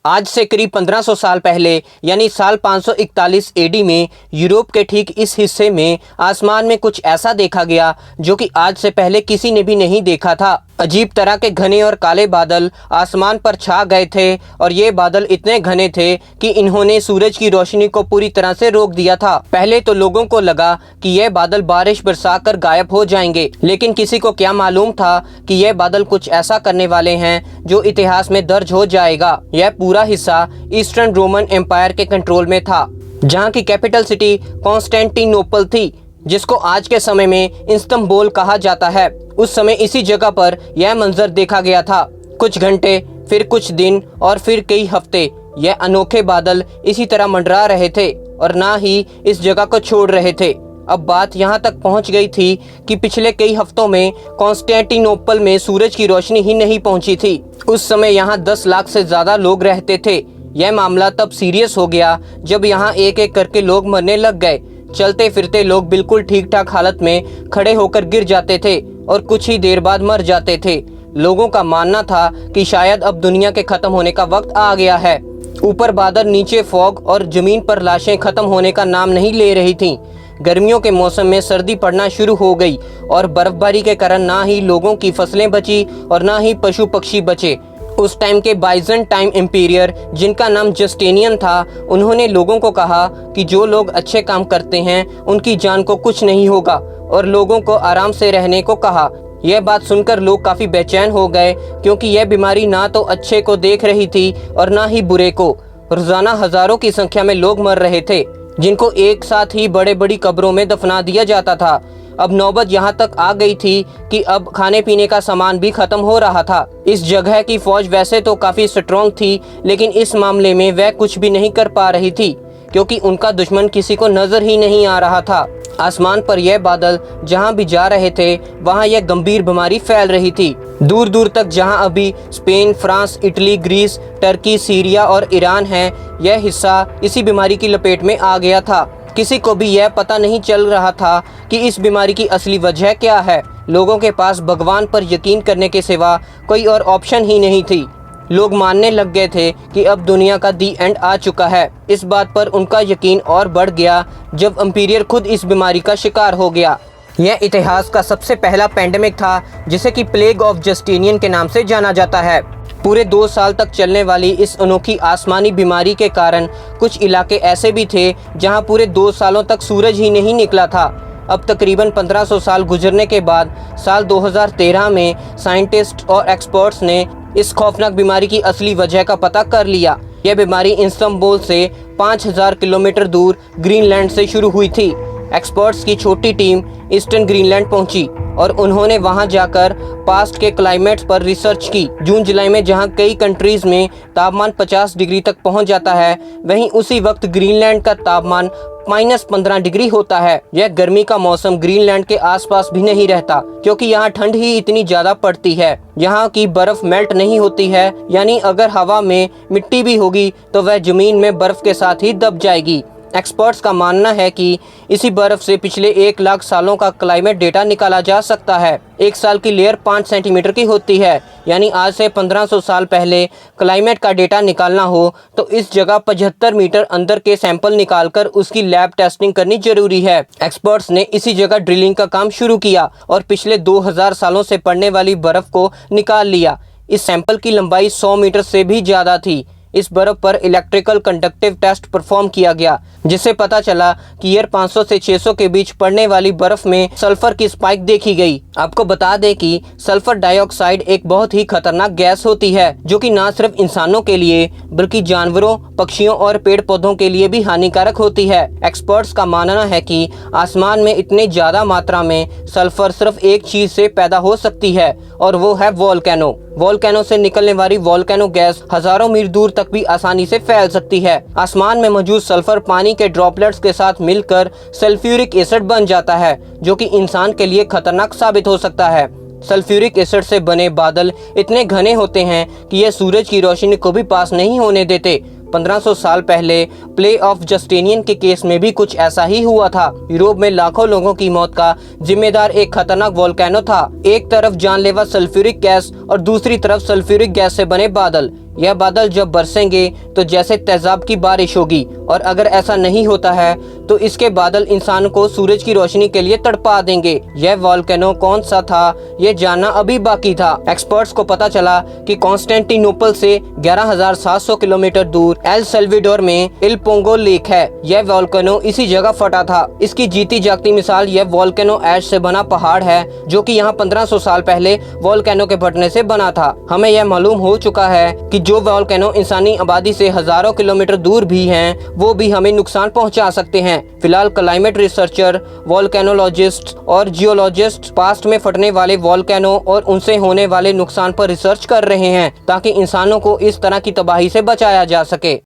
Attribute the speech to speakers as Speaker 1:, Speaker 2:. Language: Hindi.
Speaker 1: आज से करीब 1500 साल पहले यानी साल 541 एडी में यूरोप के ठीक इस हिस्से में आसमान में कुछ ऐसा देखा गया जो कि आज से पहले किसी ने भी नहीं देखा था। अजीब तरह के घने और काले बादल आसमान पर छा गए थे और ये बादल इतने घने थे कि इन्होंने सूरज की रोशनी को पूरी तरह से रोक दिया था। पहले तो लोगों को लगा कि यह बादल बारिश बरसाकर गायब हो जाएंगे, लेकिन किसी को क्या मालूम था कि यह बादल कुछ ऐसा करने वाले हैं जो इतिहास में दर्ज हो जाएगा। यह पूरा हिस्सा ईस्टर्न रोमन एम्पायर के कंट्रोल में था, जहाँ की कैपिटल सिटी कॉन्स्टेंटिनोपल थी, जिसको आज के समय में इस्तंबुल कहा जाता है। उस समय इसी जगह पर यह मंजर देखा गया था। कुछ घंटे, फिर कुछ दिन और फिर कई हफ्ते यह अनोखे बादल इसी तरह मंडरा रहे थे और ना ही इस जगह को छोड़ रहे थे। अब बात यहाँ तक पहुँच गई थी कि पिछले कई हफ्तों में कॉन्स्टेंटिनोपल में सूरज की रोशनी ही नहीं पहुँची थी। उस समय यहाँ 10 लाख से ज़्यादा लोग रहते थे। यह मामला तब सीरियस हो गया जब यहाँ एक एक करके लोग मरने लग गए। चलते फिरते लोग बिल्कुल ठीक ठाक हालत में खड़े होकर गिर जाते थे और कुछ ही देर बाद मर जाते थे। लोगों का मानना था कि शायद अब दुनिया के खत्म होने का वक्त आ गया है। ऊपर बादल, नीचे फॉग और जमीन पर लाशें खत्म होने का नाम नहीं ले रही थीं। गर्मियों के मौसम में सर्दी पड़ना शुरू हो गई और बर्फबारी के कारण ना ही लोगों की फसलें बची और ना ही पशु पक्षी बचे। उस टाइम के बाइजेंटाइन एम्पायर, जिनका नाम जस्टिनियन था, उन्होंने लोगों को कहा कि जो लोग अच्छे काम करते हैं उनकी जान को कुछ नहीं होगा और लोगों को आराम से रहने को कहा। यह बात सुनकर लोग काफ़ी बेचैन हो गए, क्योंकि यह बीमारी ना तो अच्छे को देख रही थी और ना ही बुरे को। रोजाना हजारों की संख्या में लोग मर रहे थे, जिनको एक साथ ही बड़े बड़ी कब्रों में दफना दिया जाता था। अब नौबत यहाँ तक आ गई थी कि अब खाने पीने का सामान भी खत्म हो रहा था। इस जगह की फौज वैसे तो काफ़ी स्ट्रॉन्ग थी, लेकिन इस मामले में वह कुछ भी नहीं कर पा रही थी, क्योंकि उनका दुश्मन किसी को नजर ही नहीं आ रहा था। आसमान पर यह बादल जहाँ भी जा रहे थे वहाँ यह गंभीर बीमारी फैल रही थी। दूर दूर तक जहाँ अभी Spain, France, Italy, Greece, Turkey, Syria और ईरान है, यह हिस्सा इसी बीमारी की लपेट में आ गया था। किसी को भी यह पता नहीं चल रहा था कि इस बीमारी की असली वजह क्या है। लोगों के पास भगवान पर यकीन करने के सिवा कोई और ऑप्शन ही नहीं थी। लोग मानने लग गए थे कि अब दुनिया का दी एंड आ चुका है। इस बात पर उनका यकीन और बढ़ गया जब एम्पायर खुद इस बीमारी का शिकार हो गया। यह इतिहास का सबसे पहला पैंडेमिक था, जिसे कि प्लेग ऑफ जस्टिनियन के नाम से जाना जाता है। पूरे 2 साल तक चलने वाली इस अनोखी आसमानी बीमारी के कारण कुछ इलाके ऐसे भी थे जहां पूरे 2 सालों तक सूरज ही नहीं निकला था। अब तकरीबन 1500 साल गुजरने के बाद साल 2013 में साइंटिस्ट और एक्सपर्ट्स ने इस खौफनाक बीमारी की असली वजह का पता कर लिया। यह बीमारी इस्तंबुल से 5000 किलोमीटर दूर ग्रीनलैंड से शुरू हुई थी। एक्सपर्ट्स की छोटी टीम ईस्टर्न ग्रीनलैंड पहुंची और उन्होंने वहां जाकर पास्ट के क्लाइमेट्स पर रिसर्च की। जून जुलाई में जहां कई कंट्रीज़ में तापमान 50 डिग्री तक पहुंच जाता है, वहीं उसी वक्त ग्रीनलैंड का तापमान -15 डिग्री होता है। यह गर्मी का मौसम ग्रीनलैंड के आसपास भी नहीं रहता, क्योंकि यहाँ ठंड ही इतनी ज़्यादा पड़ती है। यहाँ की बर्फ़ मेल्ट नहीं होती है, यानी अगर हवा में मिट्टी भी होगी तो वह ज़मीन में बर्फ़ के साथ ही दब जाएगी। एक्सपर्ट्स का मानना है कि इसी बर्फ से पिछले 1 लाख सालों का क्लाइमेट डेटा निकाला जा सकता है। एक साल की लेयर 5 सेंटीमीटर की होती है, यानी आज से 1500 साल पहले क्लाइमेट का डेटा निकालना हो तो इस जगह 75 मीटर अंदर के सैंपल निकालकर उसकी लैब टेस्टिंग करनी जरूरी है। एक्सपर्ट्स ने इसी जगह ड्रिलिंग का काम शुरू किया और पिछले 2000 सालों से पड़ने वाली बर्फ को निकाल लिया। इस सैंपल की लंबाई 100 मीटर से भी ज़्यादा थी। इस बर्फ पर इलेक्ट्रिकल कंडक्टिव टेस्ट परफॉर्म किया गया, जिससे पता चला कि ईयर 500 से 600 के बीच पड़ने वाली बर्फ में सल्फर की स्पाइक देखी गई। आपको बता दें कि सल्फर डाइऑक्साइड एक बहुत ही खतरनाक गैस होती है, जो कि न सिर्फ इंसानों के लिए बल्कि जानवरों, पक्षियों और पेड़ पौधों के लिए भी हानिकारक होती है। एक्सपर्ट्स का मानना है कि आसमान में इतने ज्यादा मात्रा में सल्फर सिर्फ एक चीज से पैदा हो सकती है, और वो है वोल्केनो। वोल्केनो से निकलने वाली वोल्केनो गैस हजारों मील दूर तक भी आसानी से फैल सकती है। आसमान में मौजूद सल्फर पानी के ड्रॉपलेट्स के साथ मिलकर सल्फ्यूरिक एसिड बन जाता है, जो कि इंसान के लिए खतरनाक साबित हो सकता है। सल्फ्यूरिक एसिड से बने बादल इतने घने होते हैं कि ये सूरज की रोशनी को भी पास नहीं होने देते। 1500 साल पहले प्ले ऑफ जस्टिनियन के केस में भी कुछ ऐसा ही हुआ था। यूरोप में लाखों लोगों की मौत का जिम्मेदार एक खतरनाक वोल्केनो था। एक तरफ जानलेवा सल्फ्यूरिक गैस और दूसरी तरफ सल्फ्यूरिक गैस से बने बादल। यह बादल जब बरसेंगे तो जैसे तेजाब की बारिश होगी, और अगर ऐसा नहीं होता है तो इसके बादल इंसान को सूरज की रोशनी के लिए तड़पा देंगे। यह वोल्केनो कौन सा था, यह जानना अभी बाकी था। एक्सपर्ट्स को पता चला कि कॉन्स्टेंटिनोपल से 11,700 किलोमीटर दूर एल सेल्वाडोर में इल पोंगो लेक है। यह वोल्केनो इसी जगह फटा था। इसकी जीती जागती मिसाल यह वोल्केनो ऐश से बना पहाड़ है, जो कि यहाँ 1500 साल पहले वोल्केनो के फटने से बना था। हमें यह मालूम हो चुका है कि जो वोल्केनो इंसानी आबादी से हजारों किलोमीटर दूर भी हैं, वो भी हमें नुकसान पहुंचा सकते हैं। फिलहाल क्लाइमेट रिसर्चर, वोल्केनोलॉजिस्ट और जियोलॉजिस्ट पास्ट में फटने वाले वोल्केनो और उनसे होने वाले नुकसान पर रिसर्च कर रहे हैं, ताकि इंसानों को इस तरह की तबाही से बचाया जा सके।